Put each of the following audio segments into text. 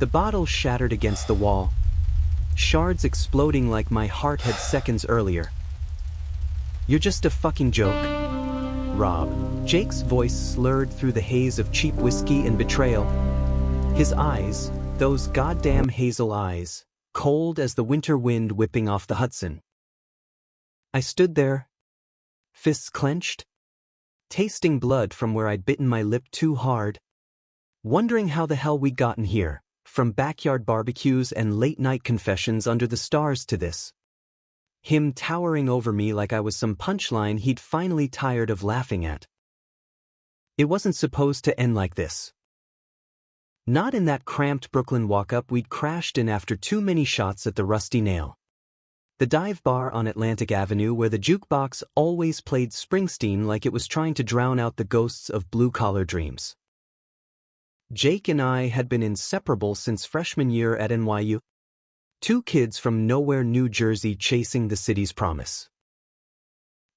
The bottle shattered against the wall, shards exploding like my heart had seconds earlier. "You're just a fucking joke, Rob." Jake's voice slurred through the haze of cheap whiskey and betrayal. His eyes, those goddamn hazel eyes, cold as the winter wind whipping off the Hudson. I stood there, fists clenched, tasting blood from where I'd bitten my lip too hard, wondering how the hell we'd gotten here, from backyard barbecues and late-night confessions under the stars to this. Him towering over me like I was some punchline he'd finally tired of laughing at. It wasn't supposed to end like this. Not in that cramped Brooklyn walk-up we'd crashed in after too many shots at the Rusty Nail, the dive bar on Atlantic Avenue where the jukebox always played Springsteen like it was trying to drown out the ghosts of blue-collar dreams. Jake and I had been inseparable since freshman year at NYU. Two kids from nowhere, New Jersey, chasing the city's promise.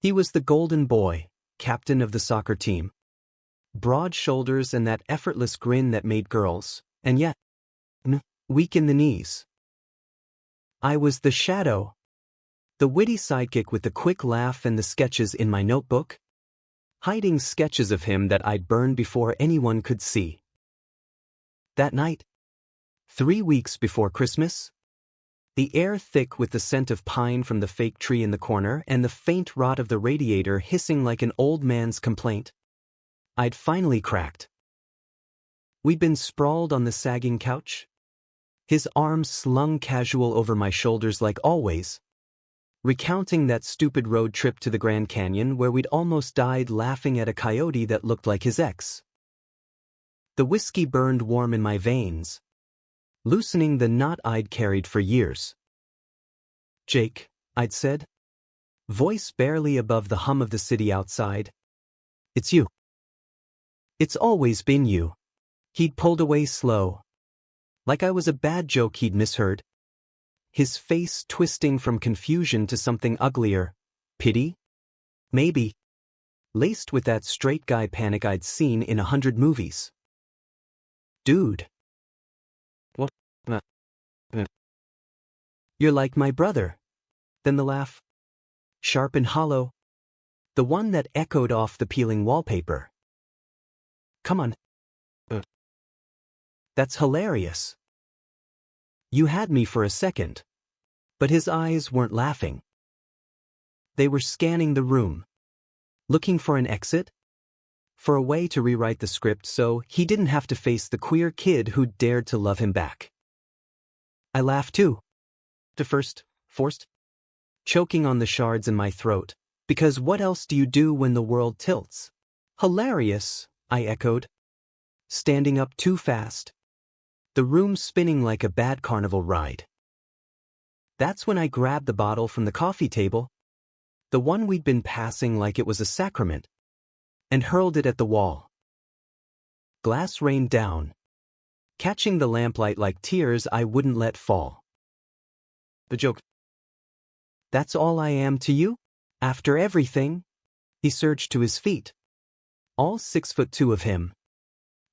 He was the golden boy, captain of the soccer team. Broad shoulders and that effortless grin that made girls, and yet, weak in the knees. I was the shadow, the witty sidekick with the quick laugh and the sketches in my notebook, hiding sketches of him that I'd burned before anyone could see. That night, 3 weeks before Christmas, the air thick with the scent of pine from the fake tree in the corner and the faint rot of the radiator hissing like an old man's complaint, I'd finally cracked. We'd been sprawled on the sagging couch, his arms slung casual over my shoulders like always, recounting that stupid road trip to the Grand Canyon where we'd almost died laughing at a coyote that looked like his ex. The whiskey burned warm in my veins, loosening the knot I'd carried for years. "Jake," I'd said, voice barely above the hum of the city outside, "it's you. It's always been you." He'd pulled away slow, like I was a bad joke he'd misheard, his face twisting from confusion to something uglier, pity? Maybe. Laced with that straight guy panic I'd seen in 100 movies. "Dude. What? You're like my brother." Then the laugh. Sharp and hollow. The one that echoed off the peeling wallpaper. "Come on. That's hilarious." You had me for a second. But his eyes weren't laughing. They were scanning the room, looking for an exit, for a way to rewrite the script so he didn't have to face the queer kid who'd dared to love him back. I laughed too. To first, forced, choking on the shards in my throat, because what else do you do when the world tilts? "Hilarious," I echoed, standing up too fast, the room spinning like a bad carnival ride. That's when I grabbed the bottle from the coffee table, the one we'd been passing like it was a sacrament, and hurled it at the wall. Glass rained down, catching the lamplight like tears I wouldn't let fall. The joke. "That's all I am to you? After everything?" He surged to his feet, all 6'2" of him,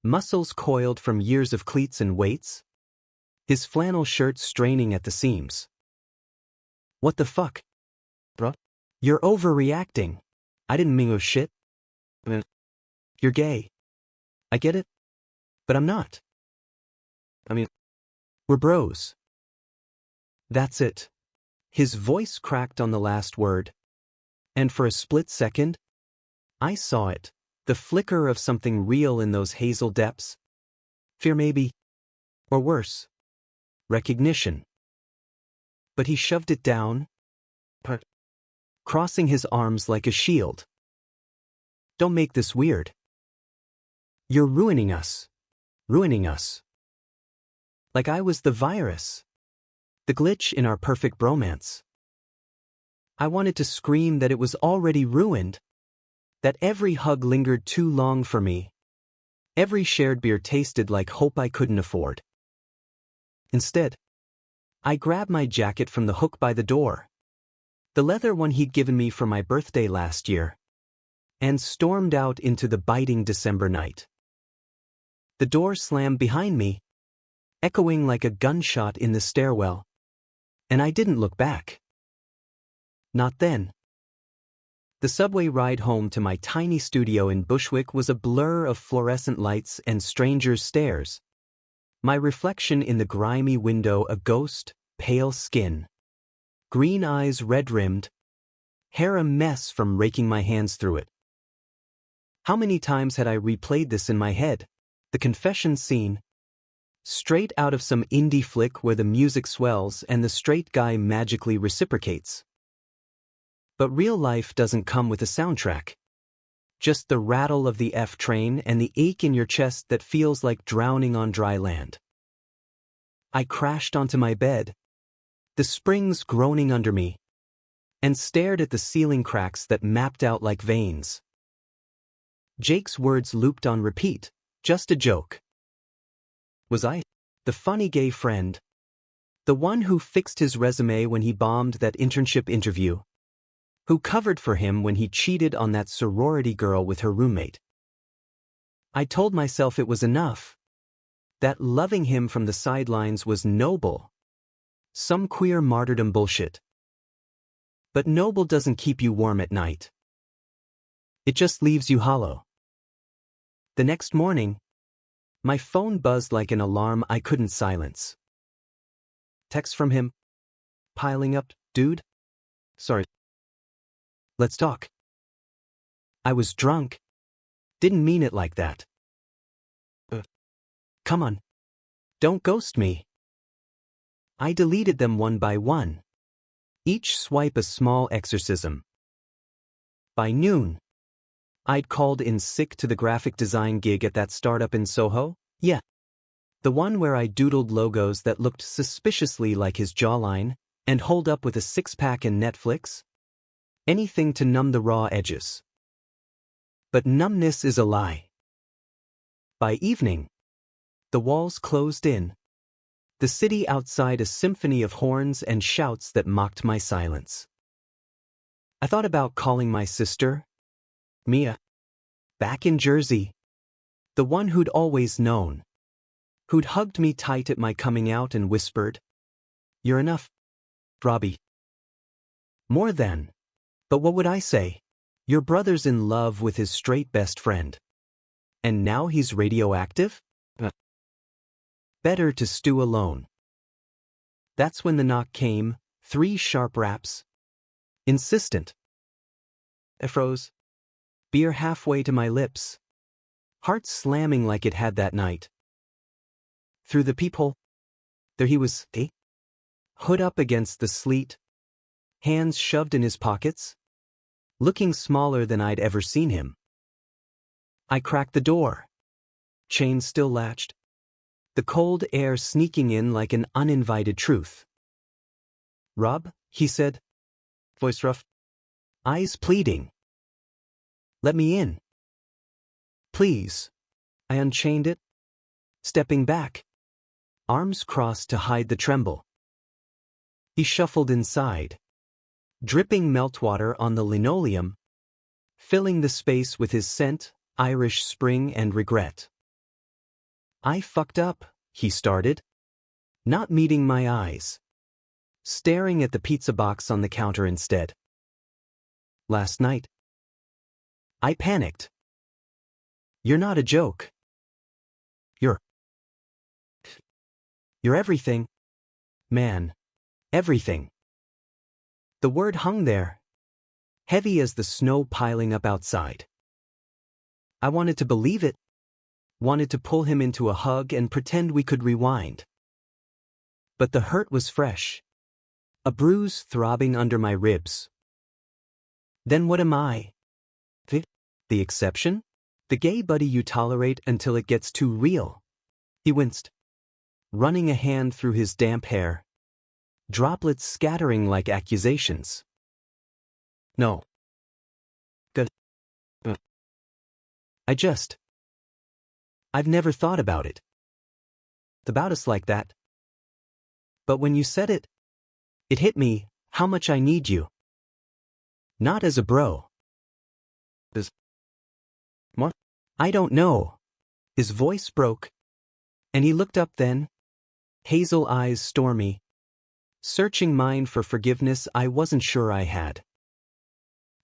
muscles coiled from years of cleats and weights, his flannel shirt straining at the seams. "What the fuck? Bruh? You're overreacting. I didn't mean shit. You're gay. I get it. But I'm not. We're bros." That's it. His voice cracked on the last word. And for a split second, I saw it, the flicker of something real in those hazel depths. Fear maybe. Or worse. Recognition. But he shoved it down, crossing his arms like a shield. "Don't make this weird. You're ruining us. Ruining us." Like I was the virus, the glitch in our perfect bromance. I wanted to scream that it was already ruined, that every hug lingered too long for me, every shared beer tasted like hope I couldn't afford. Instead, I grabbed my jacket from the hook by the door, the leather one he'd given me for my birthday last year, and stormed out into the biting December night. The door slammed behind me, echoing like a gunshot in the stairwell. And I didn't look back. Not then. The subway ride home to my tiny studio in Bushwick was a blur of fluorescent lights and strangers' stares. My reflection in the grimy window, a ghost, pale skin. Green eyes red-rimmed. Hair a mess from raking my hands through it. How many times had I replayed this in my head? The confession scene. Straight out of some indie flick where the music swells and the straight guy magically reciprocates. But real life doesn't come with a soundtrack. Just the rattle of the F train and the ache in your chest that feels like drowning on dry land. I crashed onto my bed, the springs groaning under me, and stared at the ceiling cracks that mapped out like veins. Jake's words looped on repeat, just a joke. Was I the funny gay friend? The one who fixed his resume when he bombed that internship interview? Who covered for him when he cheated on that sorority girl with her roommate? I told myself it was enough. That loving him from the sidelines was noble. Some queer martyrdom bullshit. But noble doesn't keep you warm at night. It just leaves you hollow. The next morning, my phone buzzed like an alarm I couldn't silence. Text from him. Piling up, dude. Sorry. Let's talk. I was drunk. Didn't mean it like that. Come on. Don't ghost me. I deleted them one by one. Each swipe a small exorcism. By noon, I'd called in sick to the graphic design gig at that startup in Soho. Yeah. The one where I doodled logos that looked suspiciously like his jawline, and holed up with a six-pack and Netflix. Anything to numb the raw edges. But numbness is a lie. By evening, the walls closed in. The city outside a symphony of horns and shouts that mocked my silence. I thought about calling my sister, Mia, back in Jersey. The one who'd always known. Who'd hugged me tight at my coming out and whispered, "You're enough, Robbie." More than. But what would I say? Your brother's in love with his straight best friend. And now he's radioactive? Better to stew alone. That's when the knock came, 3 sharp raps. Insistent. I froze. Beer halfway to my lips. Heart slamming like it had that night. Through the peephole, there he was, hood up against the sleet, hands shoved in his pockets, looking smaller than I'd ever seen him. I cracked the door. Chain still latched. The cold air sneaking in like an uninvited truth. "Rob," he said, voice rough, eyes pleading. "Let me in. Please." I unchained it, stepping back, arms crossed to hide the tremble. He shuffled inside, dripping meltwater on the linoleum, filling the space with his scent, Irish Spring and regret. "I fucked up," he started, not meeting my eyes, staring at the pizza box on the counter instead. "Last night." I panicked. "You're not a joke. You're everything. Man. Everything." The word hung there, heavy as the snow piling up outside. I wanted to believe it, wanted to pull him into a hug and pretend we could rewind. But the hurt was fresh, a bruise throbbing under my ribs. Then what am I? The exception? The gay buddy you tolerate until it gets too real? He winced, running a hand through his damp hair, droplets scattering like accusations. "No. Good. I've never thought about it. About us like that. But when you said it, it hit me how much I need you. Not as a bro." What? "I don't know." His voice broke, and he looked up then, hazel eyes stormy, searching mine for forgiveness I wasn't sure I had.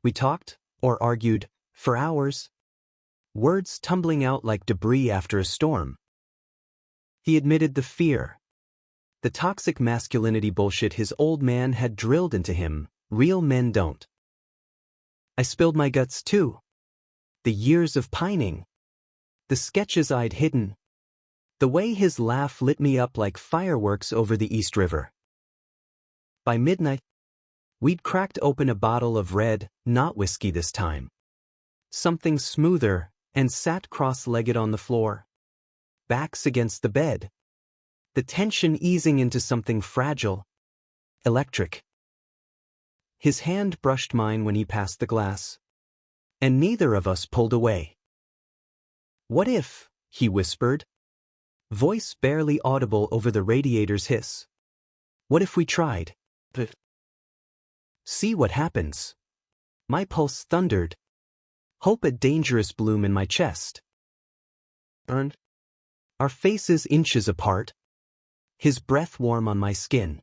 We talked, or argued, for hours, words tumbling out like debris after a storm. He admitted the fear, the toxic masculinity bullshit his old man had drilled into him. Real men don't. I spilled my guts too. The years of pining, the sketches I'd hidden, the way his laugh lit me up like fireworks over the East River. By midnight, we'd cracked open a bottle of red, not whiskey this time. Something smoother, and sat cross-legged on the floor, backs against the bed, the tension easing into something fragile, electric. His hand brushed mine when he passed the glass, and neither of us pulled away. "What if," he whispered, voice barely audible over the radiator's hiss. "What if we tried? See what happens." My pulse thundered, hope a dangerous bloom in my chest. Burned. Our faces inches apart, his breath warm on my skin.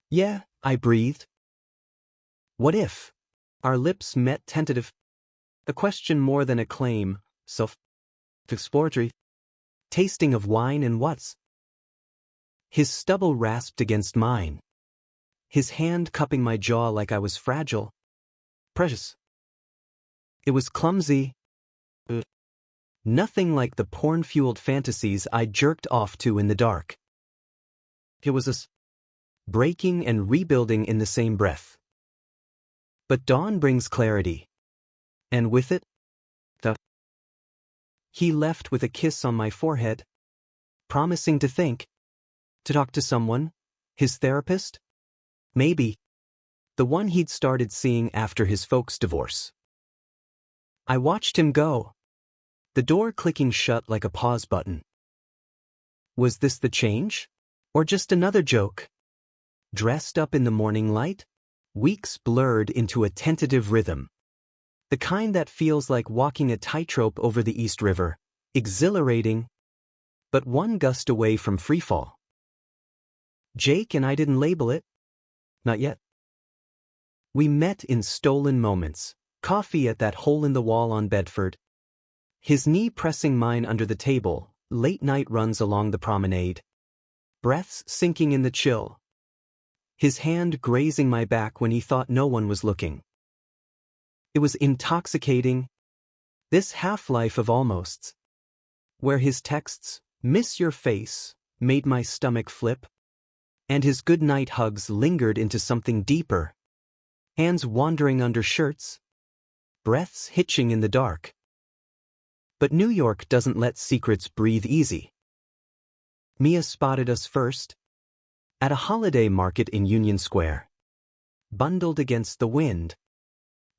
"Yeah," I breathed. "What if?" Our lips met tentative. A question more than a claim, self-exploratory. Tasting of wine and what's. His stubble rasped against mine, his hand cupping my jaw like I was fragile, precious. It was clumsy. Nothing like the porn-fueled fantasies I jerked off to in the dark. It was us, breaking and rebuilding in the same breath. But dawn brings clarity. And with it, He left with a kiss on my forehead, promising to think, to talk to someone, his therapist? Maybe. The one he'd started seeing after his folks' divorce. I watched him go, the door clicking shut like a pause button. Was this the change? Or just another joke? Dressed up in the morning light? Weeks blurred into a tentative rhythm. The kind that feels like walking a tightrope over the East River, exhilarating, but one gust away from freefall. Jake and I didn't label it. Not yet. We met in stolen moments, coffee at that hole in the wall on Bedford, his knee pressing mine under the table, late night runs along the promenade, breaths sinking in the chill, his hand grazing my back when he thought no one was looking. It was intoxicating, this half-life of almosts, where his texts, "Miss your face," made my stomach flip, and his goodnight hugs lingered into something deeper, hands wandering under shirts, breaths hitching in the dark. But New York doesn't let secrets breathe easy. Mia spotted us first, at a holiday market in Union Square, bundled against the wind,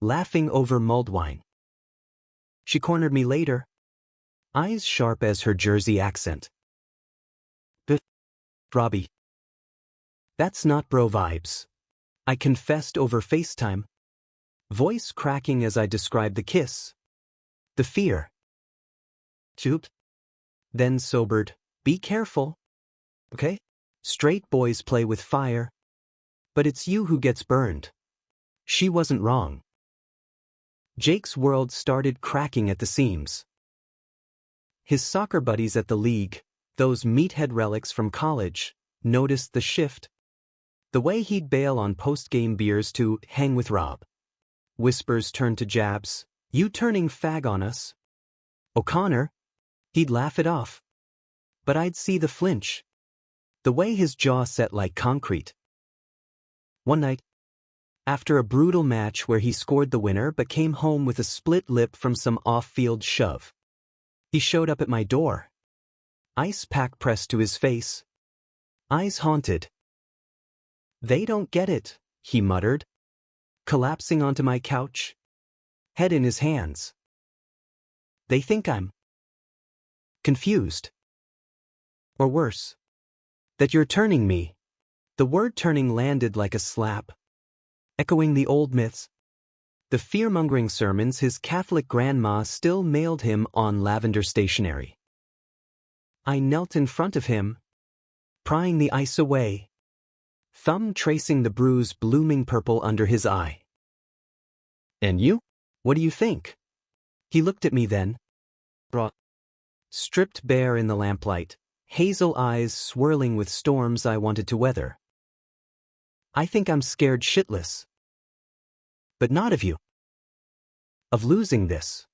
laughing over mulled wine. She cornered me later, eyes sharp as her Jersey accent. Robbie. That's not bro vibes, I confessed over FaceTime, voice cracking as I described the kiss, the fear. Chooped. Then sobered, be careful. Okay? Straight boys play with fire. But it's you who gets burned. She wasn't wrong. Jake's world started cracking at the seams. His soccer buddies at the league, those meathead relics from college, noticed the shift. The way he'd bail on post-game beers to hang with Rob. Whispers turned to jabs, "You turning fag on us." O'Connor, he'd laugh it off. But I'd see the flinch. The way his jaw set like concrete. One night, after a brutal match where he scored the winner but came home with a split lip from some off-field shove, he showed up at my door. Ice pack pressed to his face. Eyes haunted. "They don't get it," he muttered, collapsing onto my couch, head in his hands. "They think I'm confused. Or worse, that you're turning me." The word turning landed like a slap, echoing the old myths, the fear-mongering sermons his Catholic grandma still mailed him on lavender stationery. I knelt in front of him, prying the ice away, thumb tracing the bruise blooming purple under his eye. And you? What do you think? He looked at me then. Stripped bare in the lamplight, hazel eyes swirling with storms I wanted to weather. I think I'm scared shitless. But not of you. Of losing this.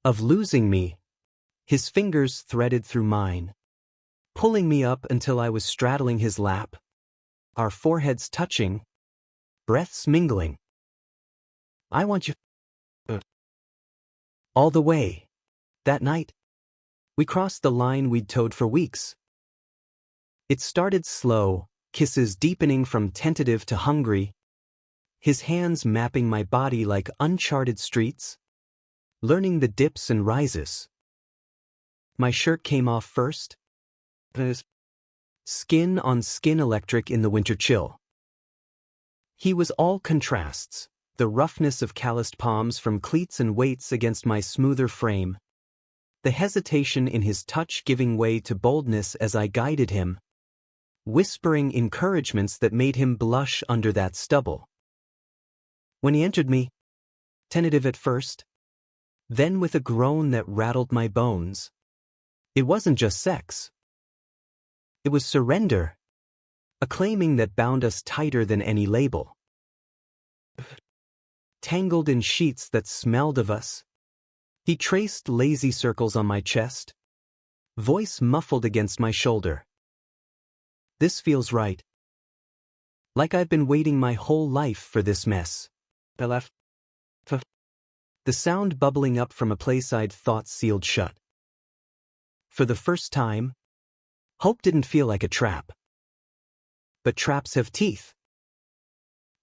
Of losing me. His fingers threaded through mine, pulling me up until I was straddling his lap, our foreheads touching, breaths mingling. I want you. All the way. That night, we crossed the line we'd towed for weeks. It started slow, kisses deepening from tentative to hungry, his hands mapping my body like uncharted streets, learning the dips and rises. My shirt came off first. Skin on skin electric in the winter chill. He was all contrasts, the roughness of calloused palms from cleats and weights against my smoother frame, the hesitation in his touch giving way to boldness as I guided him, whispering encouragements that made him blush under that stubble. When he entered me, tentative at first, then with a groan that rattled my bones, it wasn't just sex. It was surrender, a claiming that bound us tighter than any label. Tangled in sheets that smelled of us, he traced lazy circles on my chest, voice muffled against my shoulder. This feels right. Like I've been waiting my whole life for this mess. The sound bubbling up from a place I'd thought sealed shut. For the first time, hope didn't feel like a trap. But traps have teeth.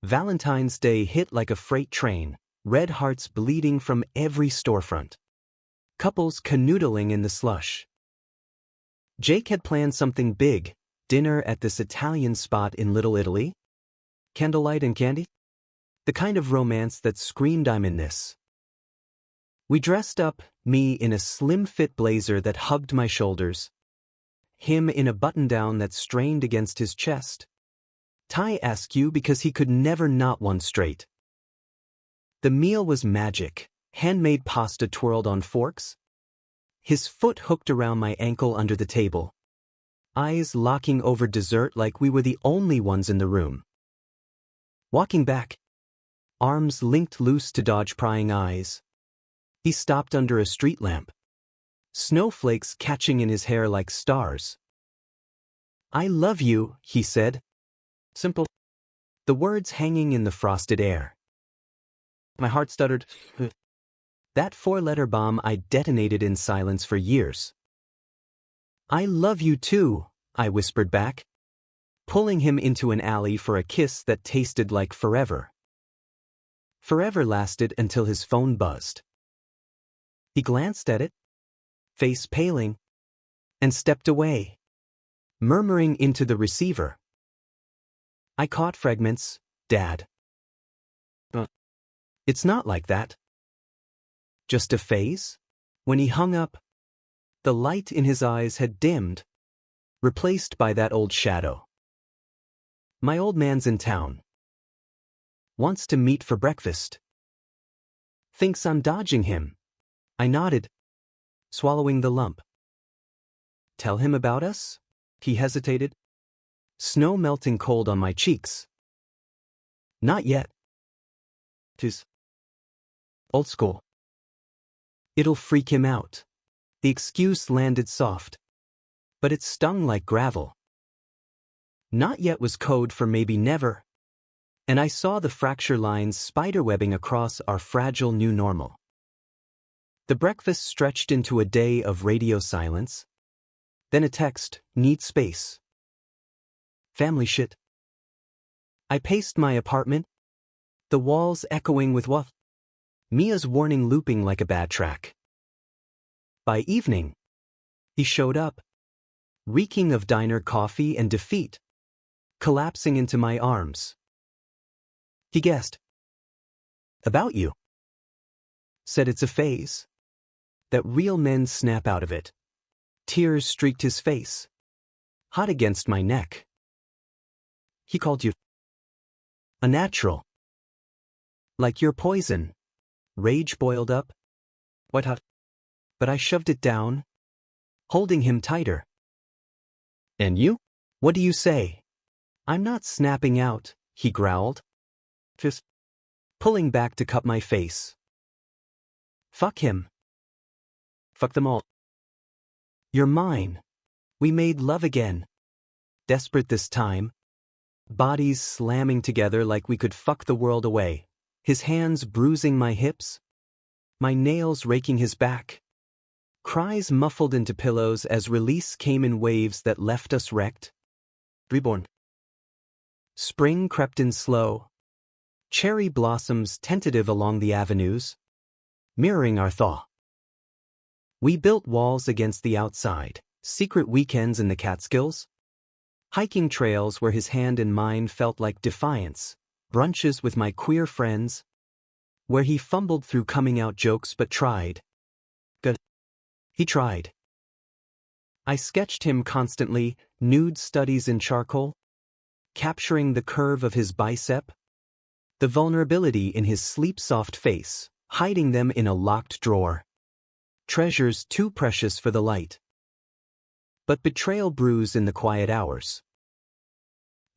Valentine's Day hit like a freight train, red hearts bleeding from every storefront. Couples canoodling in the slush. Jake had planned something big, dinner at this Italian spot in Little Italy. Candlelight and candy? The kind of romance that screamed I'm in this. We dressed up, me in a slim-fit blazer that hugged my shoulders, him in a button-down that strained against his chest. Tie askew because he could never knot one straight. The meal was magic, handmade pasta twirled on forks, his foot hooked around my ankle under the table, eyes locking over dessert like we were the only ones in the room. Walking back, arms linked loose to dodge prying eyes, he stopped under a street lamp, snowflakes catching in his hair like stars. I love you, he said. Simple. The words hanging in the frosted air. My heart stuttered. That four-letter bomb I detonated in silence for years. I love you too, I whispered back, pulling him into an alley for a kiss that tasted like forever. Forever lasted until his phone buzzed. He glanced at it, face paling, and stepped away, murmuring into the receiver. I caught fragments, Dad. It's not like that. Just a phase? When he hung up, the light in his eyes had dimmed, replaced by that old shadow. My old man's in town. Wants to meet for breakfast. Thinks I'm dodging him. I nodded, swallowing the lump. Tell him about us? He hesitated. Snow melting cold on my cheeks. Not yet. 'Tis old school. It'll freak him out. The excuse landed soft, but it stung like gravel. Not yet was code for maybe never, and I saw the fracture lines spiderwebbing across our fragile new normal. The breakfast stretched into a day of radio silence, then a text, need space. Family shit. I paced my apartment, the walls echoing with what? Mia's warning looping like a bad track. By evening, he showed up, reeking of diner coffee and defeat, collapsing into my arms. He guessed. About you. Said it's a phase. That real men snap out of it. Tears streaked his face. hot against my neck. He called you a natural. Like you're poison. Rage boiled up. What hot? But I shoved it down, holding him tighter. And you? What do you say? I'm not snapping out, he growled, fist pulling back to cup my face. Fuck him. Fuck them all. You're mine. We made love again. Desperate this time. Bodies slamming together like we could fuck the world away. His hands bruising my hips. My nails raking his back. Cries muffled into pillows as release came in waves that left us wrecked. Reborn. Spring crept in slow. Cherry blossoms tentative along the avenues, mirroring our thaw. We built walls against the outside, secret weekends in the Catskills, hiking trails where his hand in mine felt like defiance, brunches with my queer friends, where he fumbled through coming out jokes but tried. Good. He tried. I sketched him constantly, nude studies in charcoal, capturing the curve of his bicep, the vulnerability in his sleep-soft face, hiding them in a locked drawer. Treasures too precious for the light. But betrayal brews in the quiet hours.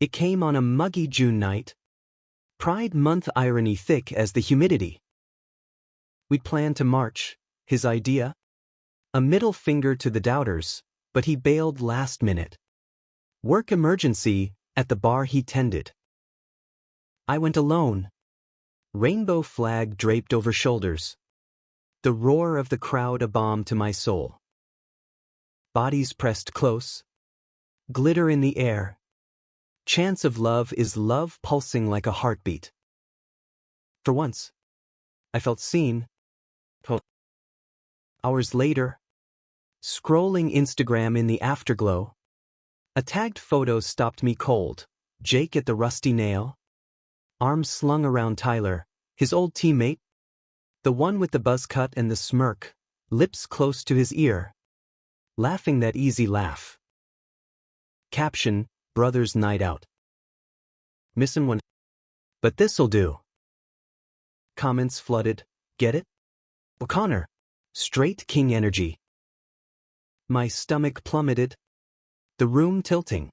It came on a muggy June night. Pride Month irony thick as the humidity. We'd planned to march, his idea. A middle finger to the doubters, but he bailed last minute. Work emergency at the bar he tended. I went alone. Rainbow flag draped over shoulders. The roar of the crowd a balm to my soul. Bodies pressed close. Glitter in the air. Chance of love is love pulsing like a heartbeat. For once, I felt seen. Hours later, scrolling Instagram in the afterglow, a tagged photo stopped me cold. Jake at the rusty nail. Arms slung around Tyler, his old teammate. The one with the buzz cut and the smirk, lips close to his ear. Laughing that easy laugh. Caption, Brothers Night Out. Missin' one. But this'll do. Comments flooded, get it? O'Connor. Straight king energy. My stomach plummeted. The room tilting.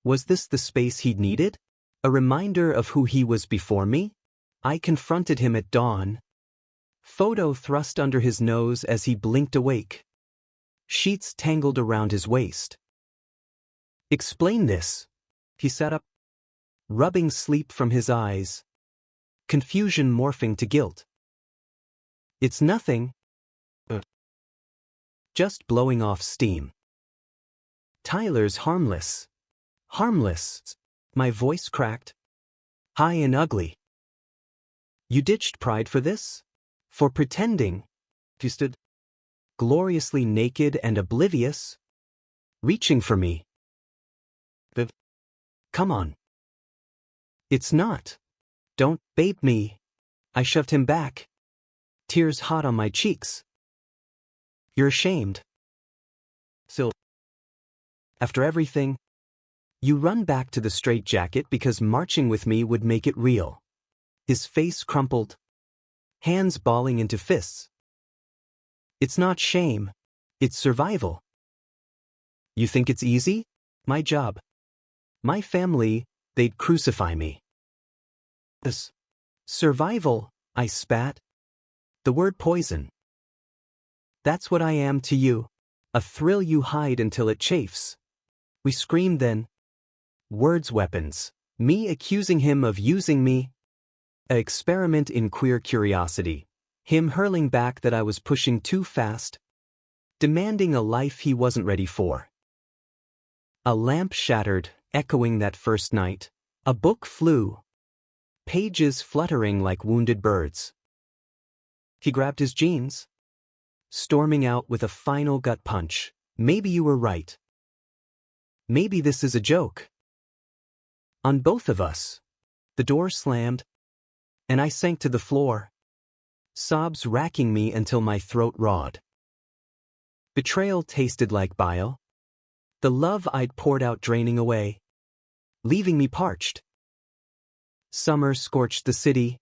Was this the space he'd needed? A reminder of who he was before me? I confronted him at dawn. Photo thrust under his nose as he blinked awake. Sheets tangled around his waist. Explain this. He sat up, rubbing sleep from his eyes. Confusion morphing to guilt. It's nothing. Just blowing off steam. Tyler's harmless. Harmless. My voice cracked. High and ugly. You ditched pride for this? For pretending? You stood gloriously naked and oblivious? Reaching for me. Viv. Come on. It's not. Don't babe me. I shoved him back. Tears hot on my cheeks. You're ashamed. Still. After everything, you run back to the straitjacket because marching with me would make it real. His face crumpled, hands balling into fists. It's not shame, it's survival. You think it's easy? My job. My family, they'd crucify me. This survival, I spat. The word poison. That's what I am to you, a thrill you hide until it chafes. We screamed then. Words weapons, me accusing him of using me. An experiment in queer curiosity, him hurling back that I was pushing too fast, demanding a life he wasn't ready for. A lamp shattered, echoing that first night. A book flew, pages fluttering like wounded birds. He grabbed his jeans, storming out with a final gut punch. Maybe you were right. Maybe this is a joke. On both of us. The door slammed, and I sank to the floor, sobs racking me until my throat rawed. Betrayal tasted like bile. The love I'd poured out draining away, leaving me parched. Summer scorched the city,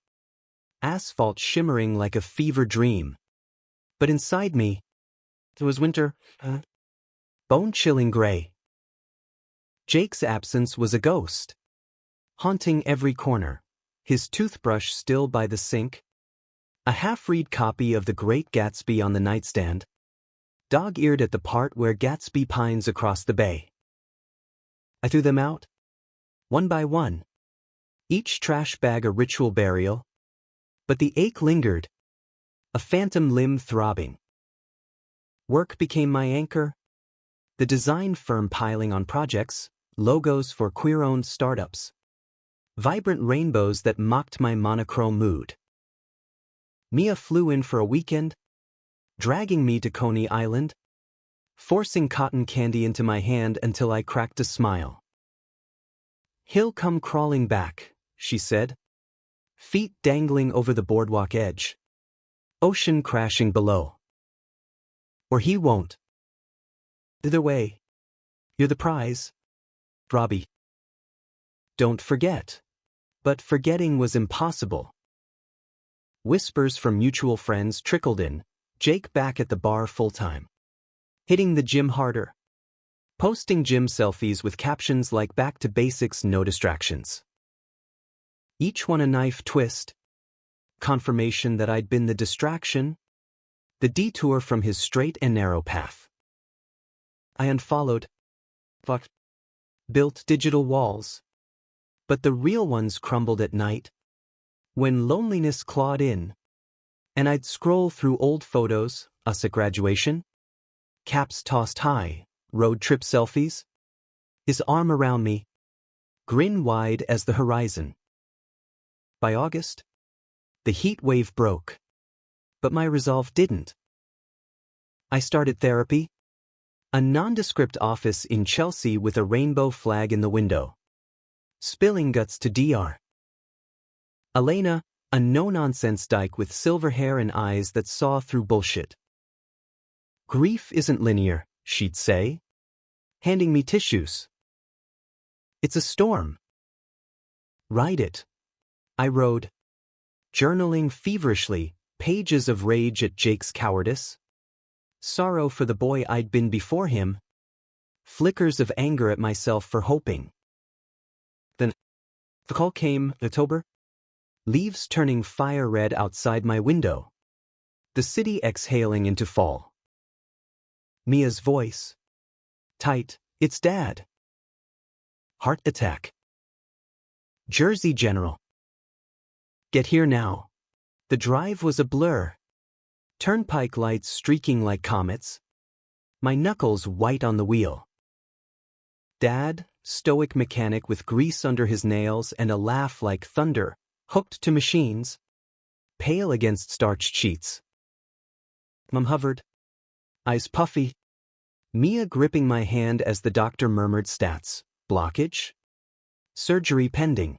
asphalt shimmering like a fever dream. But inside me, there was winter, bone-chilling gray. Jake's absence was a ghost, haunting every corner, his toothbrush still by the sink, a half-read copy of The Great Gatsby on the nightstand, dog-eared at the part where Gatsby pines across the bay. I threw them out, one by one, each trash bag a ritual burial, but the ache lingered, a phantom limb throbbing. Work became my anchor, the design firm piling on projects, logos for queer-owned startups, vibrant rainbows that mocked my monochrome mood. Mia flew in for a weekend, dragging me to Coney Island, forcing cotton candy into my hand until I cracked a smile. "He'll come crawling back," she said, feet dangling over the boardwalk edge, ocean crashing below. "Or he won't. Either way, you're the prize, Robbie." Don't forget. But forgetting was impossible. Whispers from mutual friends trickled in, Jake back at the bar full-time, hitting the gym harder, posting gym selfies with captions like "back to basics, no distractions." Each one a knife twist, confirmation that I'd been the distraction, the detour from his straight and narrow path. I unfollowed, built digital walls, but the real ones crumbled at night, when loneliness clawed in, and I'd scroll through old photos, us at graduation, caps tossed high, road trip selfies, his arm around me, grin wide as the horizon. By August, the heat wave broke, but my resolve didn't. I started therapy, a nondescript office in Chelsea with a rainbow flag in the window, spilling guts to Dr. Elena, a no-nonsense dyke with silver hair and eyes that saw through bullshit. "Grief isn't linear," she'd say, handing me tissues. "It's a storm. Ride it." I rode, journaling feverishly, pages of rage at Jake's cowardice, sorrow for the boy I'd been before him, flickers of anger at myself for hoping. Then, the call came, October, leaves turning fire red outside my window, the city exhaling into fall. Mia's voice, tight, "It's Dad." Heart attack. Jersey General. Get here now. The drive was a blur. Turnpike lights streaking like comets. My knuckles white on the wheel. Dad, stoic mechanic with grease under his nails and a laugh like thunder, hooked to machines, pale against starched sheets. Mom hovered, eyes puffy, Mia gripping my hand as the doctor murmured stats, blockage, surgery pending.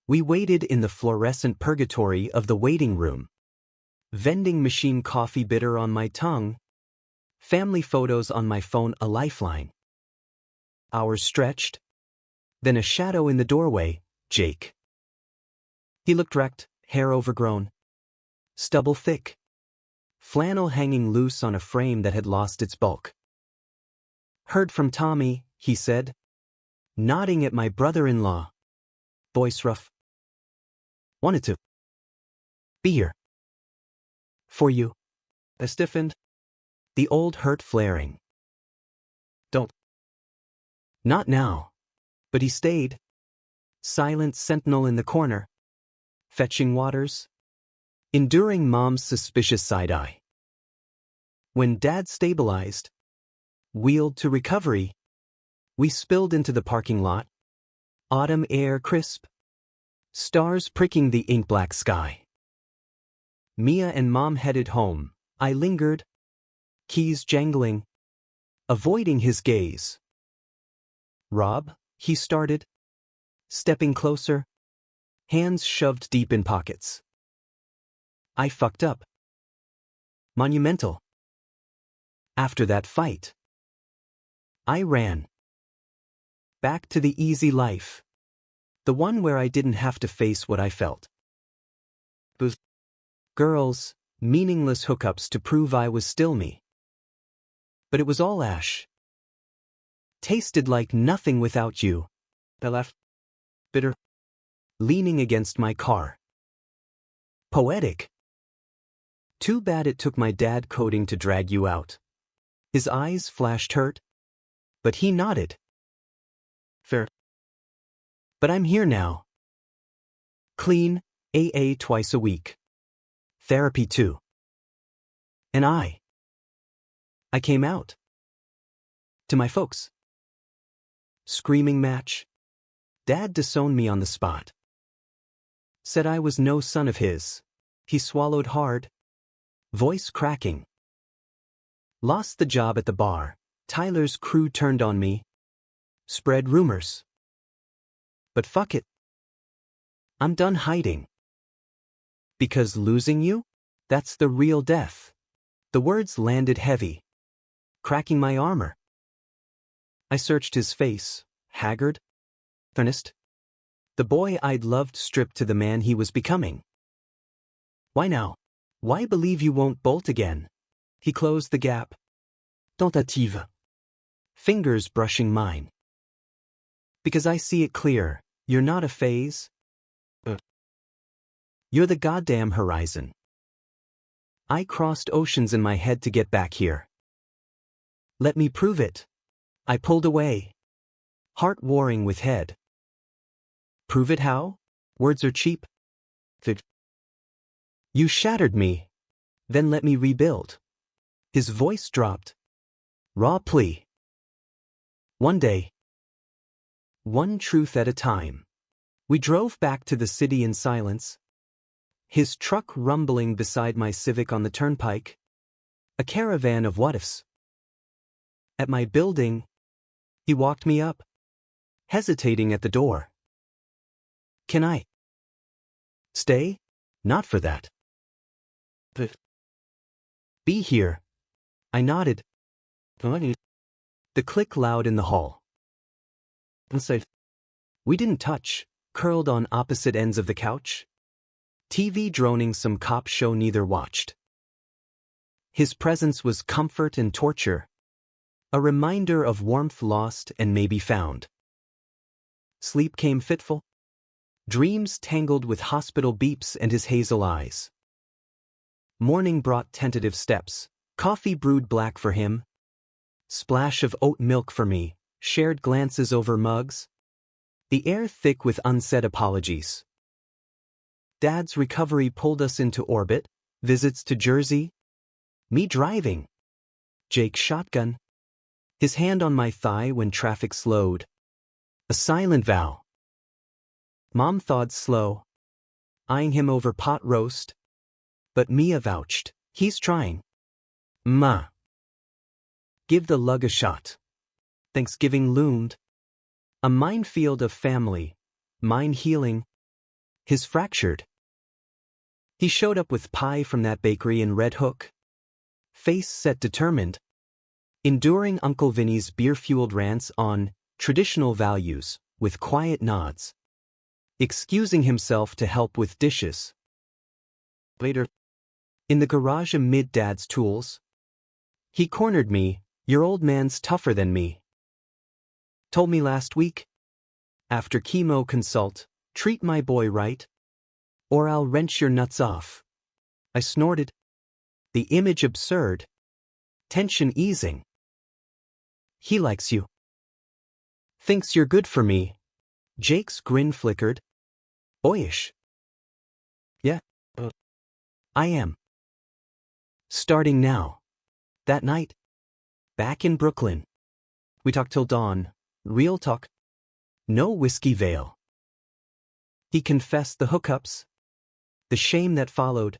We waited in the fluorescent purgatory of the waiting room, vending machine coffee bitter on my tongue, family photos on my phone a lifeline. Hours stretched, then a shadow in the doorway, Jake. He looked wrecked, hair overgrown, stubble thick, flannel hanging loose on a frame that had lost its bulk. "Heard from Tommy," he said, nodding at my brother-in-law, voice rough. "Wanted to be here for you." I stiffened, the old hurt flaring. "Don't. Not now." But he stayed, silent sentinel in the corner, fetching waters, enduring Mom's suspicious side-eye. When Dad stabilized, wheeled to recovery, we spilled into the parking lot, autumn air crisp, stars pricking the ink-black sky. Mia and Mom headed home. I lingered, keys jangling, avoiding his gaze. "Rob," he started, stepping closer, hands shoved deep in pockets. "I fucked up. Monumental. After that fight, I ran. Back to the easy life. The one where I didn't have to face what I felt. Booze. Girls, meaningless hookups to prove I was still me. But it was all ash. Tasted like nothing without you. I left. Bitter. Leaning against my car. Poetic. Too bad it took my dad coding to drag you out. His eyes flashed hurt. But he nodded. Fair. But I'm here now. Clean, AA twice a week. Therapy too. And I came out. To my folks. Screaming match. Dad disowned me on the spot. Said I was no son of his. He swallowed hard. Voice cracking. Lost the job at the bar. Tyler's crew turned on me. Spread rumors. But fuck it. I'm done hiding. Because losing you? That's the real death. The words landed heavy. Cracking my armor. I searched his face, haggard, earnest. The boy I'd loved stripped to the man he was becoming. Why now? Why believe you won't bolt again? He closed the gap. Tentative. Fingers brushing mine. Because I see it clear, you're not a phase. You're the goddamn horizon. I crossed oceans in my head to get back here. Let me prove it. I pulled away. Heart warring with head. Prove it how? Words are cheap. You shattered me. Then let me rebuild. His voice dropped. Raw plea. One day. One truth at a time. We drove back to the city in silence. His truck rumbling beside my Civic on the turnpike. A caravan of what-ifs. At my building, he walked me up, hesitating at the door. Can I stay? Not for that. But be here. I nodded. The click loud in the hall. Inside. We didn't touch, curled on opposite ends of the couch. TV droning some cop show neither watched. His presence was comfort and torture. A reminder of warmth lost and maybe found. Sleep came fitful. Dreams tangled with hospital beeps and his hazel eyes. Morning brought tentative steps. Coffee brewed black for him. Splash of oat milk for me. Shared glances over mugs. The air thick with unsaid apologies. Dad's recovery pulled us into orbit. Visits to Jersey. Me driving. Jake shotgun. His hand on my thigh when traffic slowed. A silent vow. Mom thawed slow. Eyeing him over pot roast. But Mia vouched. He's trying. Ma. Give the lug a shot. Thanksgiving loomed. A minefield of family. Mine healing. His fractured. He showed up with pie from that bakery in Red Hook. Face set determined. Enduring Uncle Vinny's beer-fueled rants on traditional values with quiet nods. Excusing himself to help with dishes. Later. In the garage amid Dad's tools. He cornered me. Your old man's tougher than me. Told me last week. After chemo consult, treat my boy right. Or I'll wrench your nuts off. I snorted. The image absurd. Tension easing. He likes you. Thinks you're good for me. Jake's grin flickered. Boyish. Yeah. I am. Starting now. That night. Back in Brooklyn. We talked till dawn. Real talk. No whiskey veil. He confessed the hookups. The shame that followed.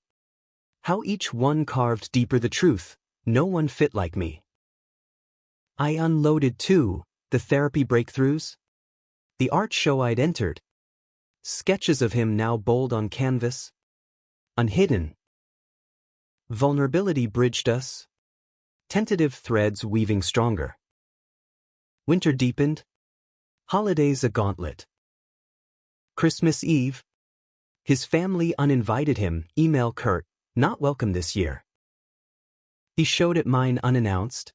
How each one carved deeper the truth. No one fit like me. I unloaded too. The therapy breakthroughs. The art show I'd entered. Sketches of him now bold on canvas. Unhidden. Vulnerability bridged us. Tentative threads weaving stronger. Winter deepened. Holidays a gauntlet. Christmas Eve. His family uninvited him, email Kurt, not welcome this year. He showed at mine unannounced.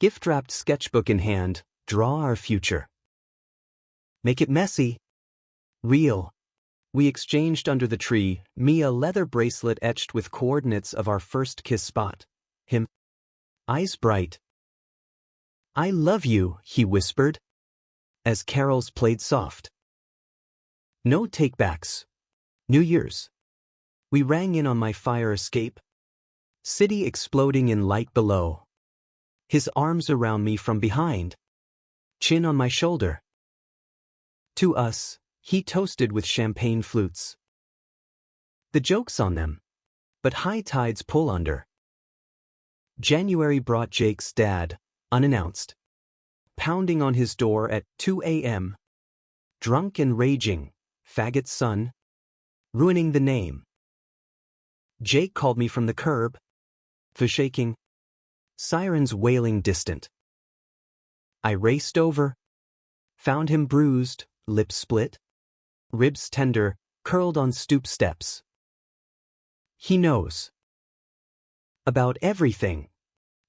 Gift-wrapped sketchbook in hand, draw our future. Make it messy. Real. We exchanged under the tree, me a leather bracelet etched with coordinates of our first kiss spot. Him. Eyes bright. I love you, he whispered, as carols played soft. No takebacks. New Year's. We rang in on my fire escape. City exploding in light below. His arms around me from behind. Chin on my shoulder. To us, he toasted with champagne flutes. The joke's on them. But high tides pull under. January brought Jake's dad, unannounced. Pounding on his door at 2 a.m. Drunk and raging, faggot's son. Ruining the name. Jake called me from the curb. The shaking. Sirens wailing distant. I raced over. Found him bruised, lips split. Ribs tender, curled on stoop steps. He knows. About everything.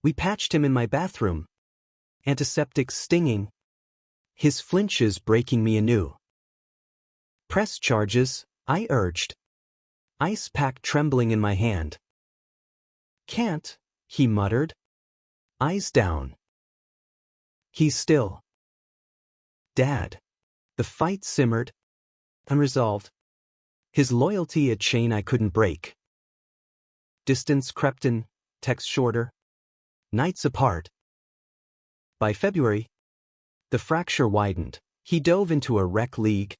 We patched him in my bathroom. Antiseptic stinging. His flinches breaking me anew. Press charges, I urged. Ice pack trembling in my hand. Can't, he muttered. Eyes down. He's still. Dad. The fight simmered. Unresolved. His loyalty a chain I couldn't break. Distance crept in, text shorter. Nights apart. By February, the fracture widened. He dove into a rec league.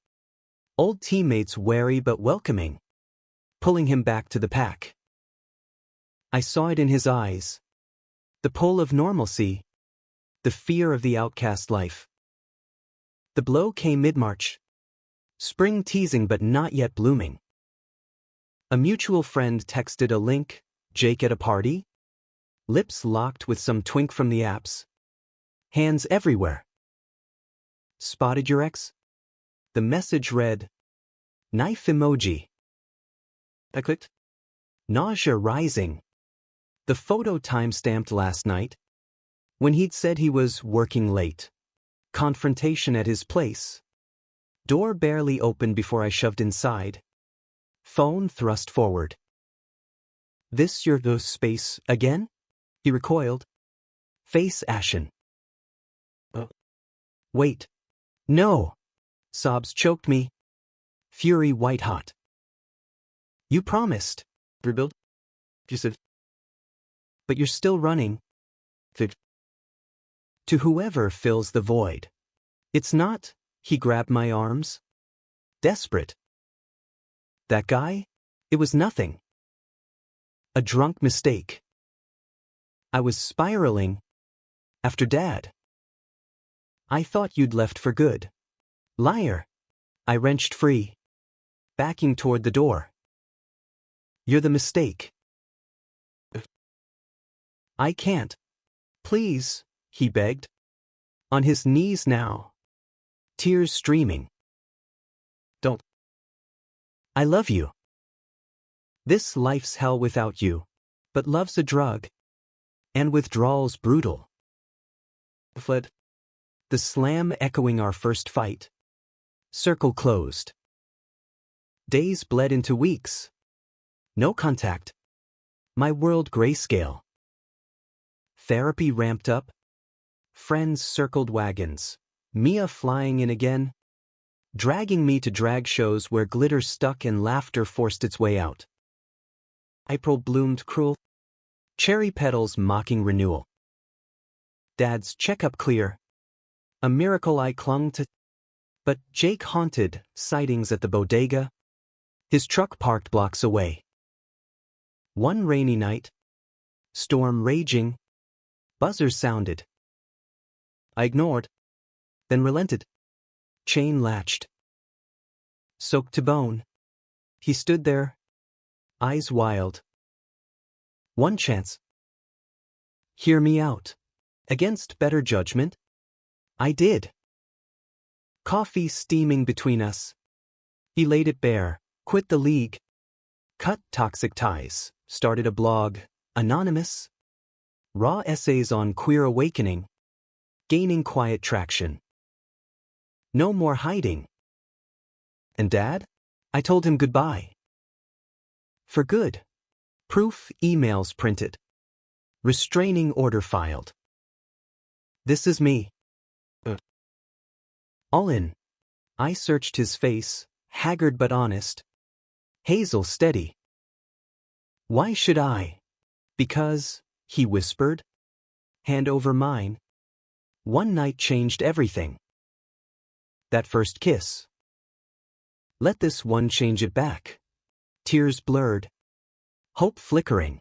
Old teammates wary but welcoming. Pulling him back to the pack. I saw it in his eyes. The pull of normalcy. The fear of the outcast life. The blow came mid-March. Spring teasing but not yet blooming. A mutual friend texted a link, Jake at a party? Lips locked with some twink from the apps. Hands everywhere. Spotted your ex? The message read, knife emoji. I clicked. Nausea rising. The photo time-stamped last night. When he'd said he was working late. Confrontation at his place. Door barely opened before I shoved inside. Phone thrust forward. This your space again? He recoiled. Face ashen. Wait. No. Sobs choked me. Fury white hot. You promised. Rebuild? You said. But you're still running. To whoever fills the void. It's not, he grabbed my arms. Desperate. That guy? It was nothing. A drunk mistake. I was spiraling. After Dad. I thought you'd left for good. Liar. I wrenched free. Backing toward the door. You're the mistake. I can't. Please, he begged. On his knees now. Tears streaming. Don't. I love you. This life's hell without you. But love's a drug. And withdrawal's brutal. Fled. The slam echoing our first fight. Circle closed. Days bled into weeks. No contact. My world grayscale. Therapy ramped up. Friends circled wagons. Mia flying in again. Dragging me to drag shows where glitter stuck and laughter forced its way out. April bloomed cruel. Cherry petals mocking renewal. Dad's checkup clear. A miracle I clung to. But Jake haunted, sightings at the bodega. His truck parked blocks away. One rainy night. Storm raging. Buzzer sounded. I ignored. Then relented. Chain latched. Soaked to bone. He stood there. Eyes wild. One chance. Hear me out. Against better judgment. I did. Coffee steaming between us. He laid it bare, quit the league, cut toxic ties, started a blog, anonymous. Raw essays on queer awakening, gaining quiet traction. No more hiding. And Dad? I told him goodbye. For good. Proof emails printed. Restraining order filed. This is me. All in. I searched his face, haggard but honest. Hazel steady. Why should I? Because, he whispered. Hand over mine. One night changed everything. That first kiss. Let this one change it back. Tears blurred. Hope flickering.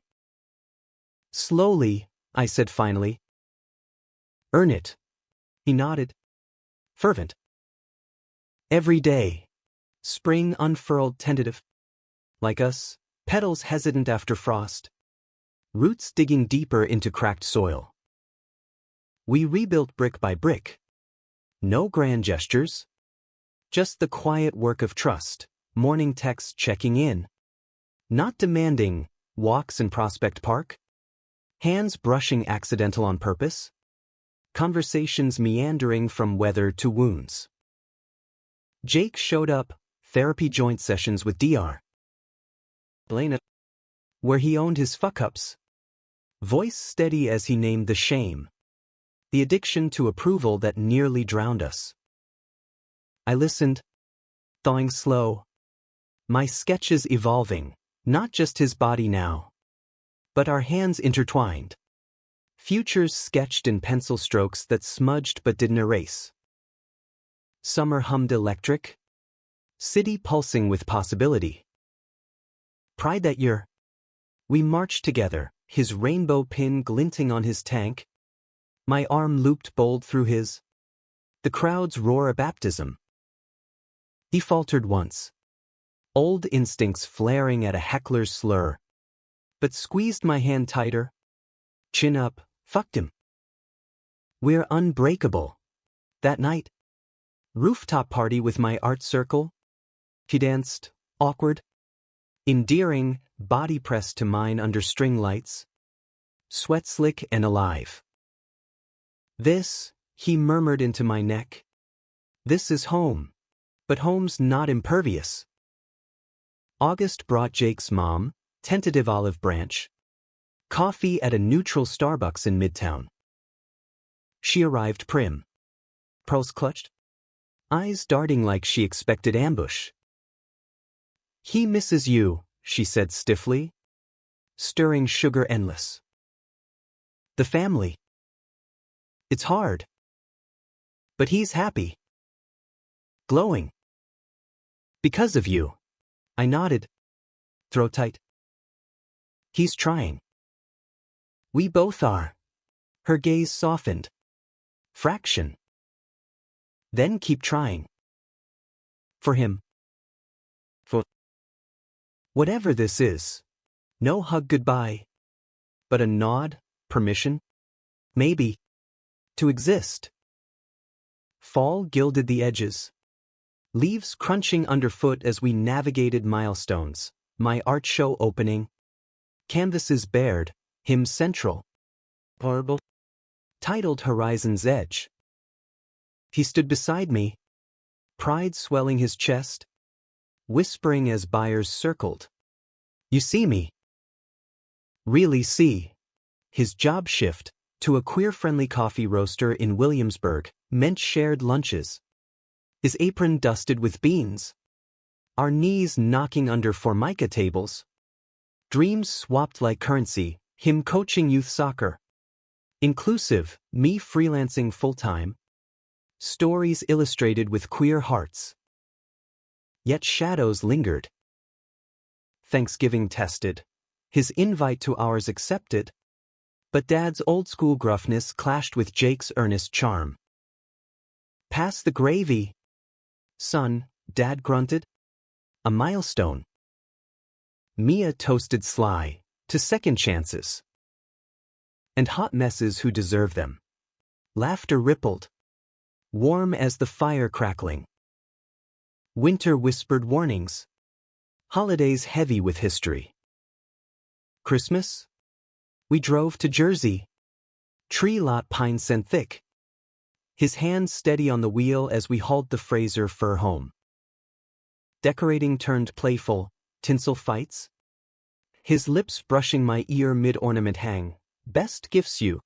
Slowly, I said finally. Earn it. He nodded. Fervent. Every day. Spring unfurled tentative. Like us, petals hesitant after frost. Roots digging deeper into cracked soil. We rebuilt brick by brick. No grand gestures. Just the quiet work of trust, morning texts checking in. Not demanding walks in Prospect Park. Hands brushing accidental on purpose. Conversations meandering from weather to wounds. Jake showed up, therapy joint sessions with Dr. Blana, where he owned his fuck-ups. Voice steady as he named the shame. The addiction to approval that nearly drowned us. I listened, thawing slow. My sketches evolving, not just his body now, but our hands intertwined. Futures sketched in pencil strokes that smudged but didn't erase. Summer hummed electric. City pulsing with possibility. Pride that year. We marched together, his rainbow pin glinting on his tank. My arm looped bold through his. The crowd's roar a baptism. He faltered once. Old instincts flaring at a heckler's slur. But squeezed my hand tighter. Chin up, fucked him. We're unbreakable. That night. Rooftop party with my art circle. He danced, awkward. Endearing, body pressed to mine under string lights. Sweat slick and alive. This, he murmured into my neck. This is home. But home's not impervious. August brought Jake's mom, tentative olive branch. Coffee at a neutral Starbucks in Midtown. She arrived prim. Pearls clutched. Eyes darting like she expected ambush. He misses you, she said stiffly. Stirring sugar endless. The family. It's hard. But he's happy. Glowing. Because of you. I nodded. Throat tight. He's trying. We both are. Her gaze softened. Fraction. Then keep trying. For him. For whatever this is. No hug goodbye. But a nod, permission. Maybe. To exist. Fall gilded the edges. Leaves crunching underfoot as we navigated milestones. My art show opening. Canvases bared, him central. Horrible. Titled Horizon's Edge. He stood beside me. Pride swelling his chest. Whispering as buyers circled. You see me. Really see. His job shift to a queer-friendly coffee roaster in Williamsburg meant shared lunches. His apron dusted with beans. Our knees knocking under Formica tables. Dreams swapped like currency, him coaching youth soccer. Inclusive, me freelancing full-time. Stories illustrated with queer hearts. Yet shadows lingered. Thanksgiving tested. His invite to ours accepted. But Dad's old-school gruffness clashed with Jake's earnest charm. Pass the gravy. Son, Dad grunted. A milestone. Mia toasted sly, to second chances. And hot messes who deserve them. Laughter rippled. warm as the fire crackling. Winter whispered warnings. Holidays heavy with history. Christmas? We drove to Jersey. Tree lot pine scent thick. His hands steady on the wheel as we hauled the Fraser fur home. Decorating turned playful, tinsel fights. His lips brushing my ear mid-ornament hang. Best gifts you.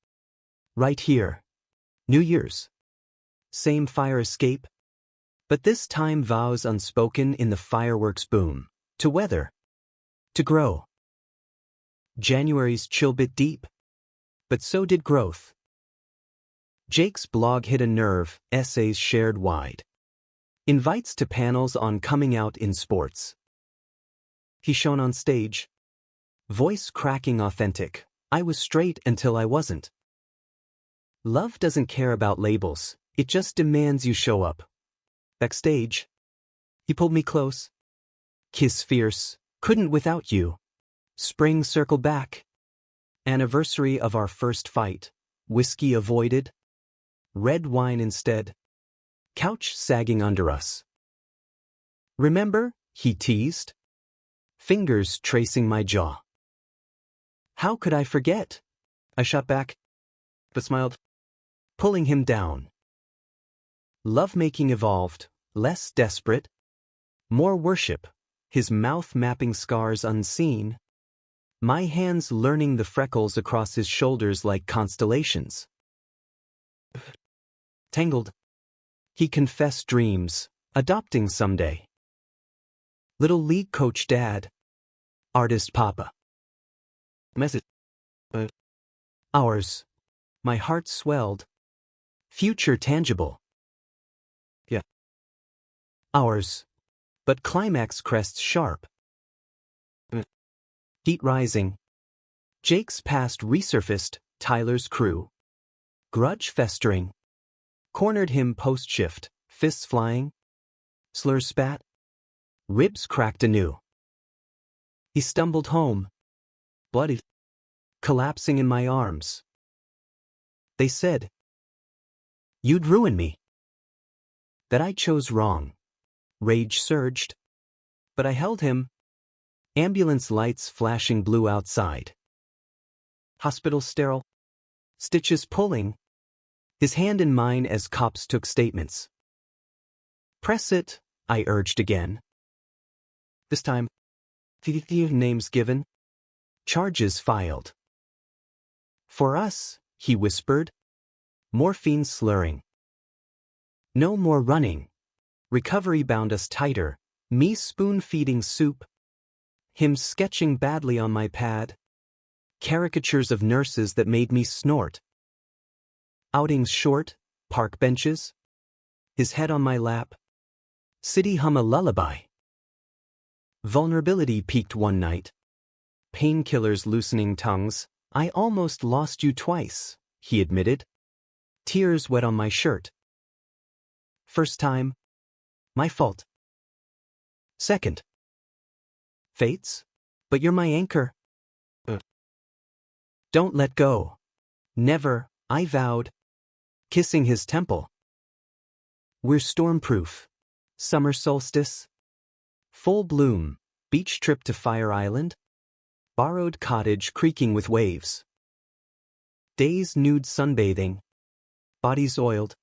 Right here. New Year's. Same fire escape. But this time vows unspoken in the fireworks boom. To weather. To grow. January's chill bit deep. But so did growth. Jake's blog hit a nerve, essays shared wide. Invites to panels on coming out in sports. He shone on stage. Voice cracking authentic. I was straight until I wasn't. Love doesn't care about labels, it just demands you show up. Backstage. He pulled me close. Kiss fierce, couldn't without you. Spring circle back. Anniversary of our first fight. Whiskey avoided. Red wine instead. Couch sagging under us. Remember? He teased. Fingers tracing my jaw. How could I forget? I shot back, but smiled, pulling him down. Lovemaking evolved, less desperate. More worship, his mouth mapping scars unseen. My hands learning the freckles across his shoulders like constellations. Tangled. He confessed dreams, adopting someday. Little league coach dad. Artist papa. Message. Ours. My heart swelled. Future tangible. Yeah. Ours. But climax crests sharp. Heat rising. Jake's past resurfaced, Tyler's crew. Grudge festering. Cornered him post-shift, fists flying. Slurs spat. Ribs cracked anew. He stumbled home. Bloody. Collapsing in my arms. They said, you'd ruin me. That I chose wrong. Rage surged. But I held him. Ambulance lights flashing blue outside. Hospital sterile. Stitches pulling. His hand in mine as cops took statements. Press it, I urged again. This time, names given. Charges filed. For us, he whispered. Morphine slurring. No more running. Recovery bound us tighter. Me spoon-feeding soup. Him sketching badly on my pad. Caricatures of nurses that made me snort. Outings short, park benches. His head on my lap. City hum a lullaby. Vulnerability peaked one night. Painkillers loosening tongues. I almost lost you twice, he admitted. Tears wet on my shirt. First time. My fault. Second. Fates? But you're my anchor. Don't let go. Never, I vowed. Kissing his temple. We're stormproof. Summer solstice. Full bloom. Beach trip to Fire Island. Borrowed cottage creaking with waves. Days nude sunbathing. Bodies oiled.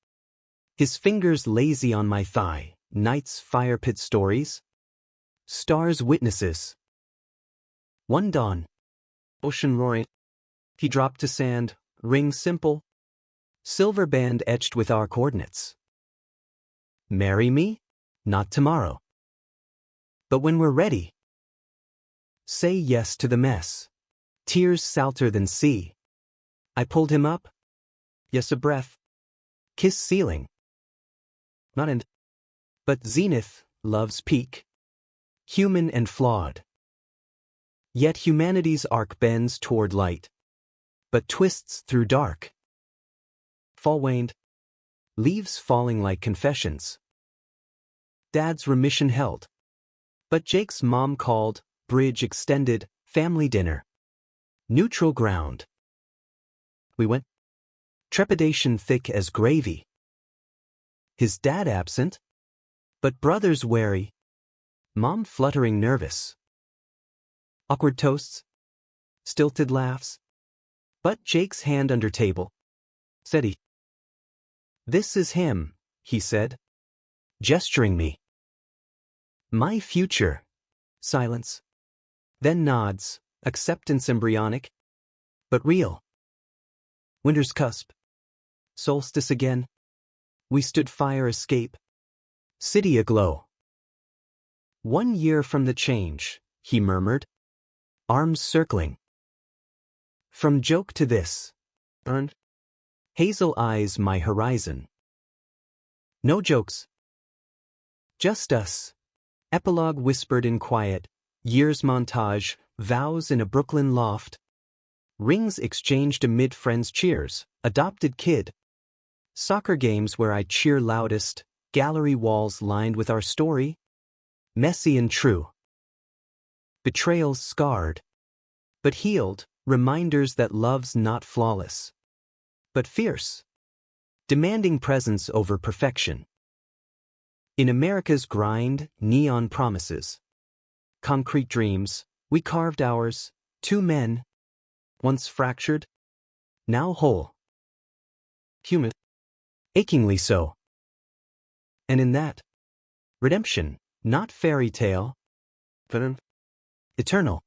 His fingers lazy on my thigh. Nights fire pit stories. Stars witnesses. One dawn. Ocean roaring. He dropped to sand. Ring simple. Silver band etched with our coordinates. Marry me? Not tomorrow. But when we're ready. Say yes to the mess. Tears salter than sea. I pulled him up. Yes, a breath. Kiss ceiling. Not end. But zenith, love's peak. Human and flawed. Yet humanity's arc bends toward light. But twists through dark. Fall waned. Leaves falling like confessions. Dad's remission held. But Jake's mom called, bridge extended, family dinner. Neutral ground. We went. Trepidation thick as gravy. His dad absent, but brothers wary. Mom fluttering nervous. Awkward toasts. Stilted laughs. But Jake's hand under table. Said he. This is him, he said, gesturing me. My future. Silence. Then nods, acceptance embryonic, but real. Winter's cusp. Solstice again. We stood fire escape. City aglow. 1 year from the change, he murmured, arms circling. From joke to this. Earned. Hazel eyes my horizon. No jokes. Just us. Epilogue whispered in quiet. Years montage, vows in a Brooklyn loft. Rings exchanged amid friends' cheers. Adopted kid. Soccer games where I cheer loudest. Gallery walls lined with our story. Messy and true. Betrayals scarred. But healed. Reminders that love's not flawless. But fierce. Demanding presence over perfection. In America's grind, neon promises. Concrete dreams, we carved ours, 2 men. Once fractured, now whole. Human. Achingly so. And in that, redemption, not fairy tale, but eternal.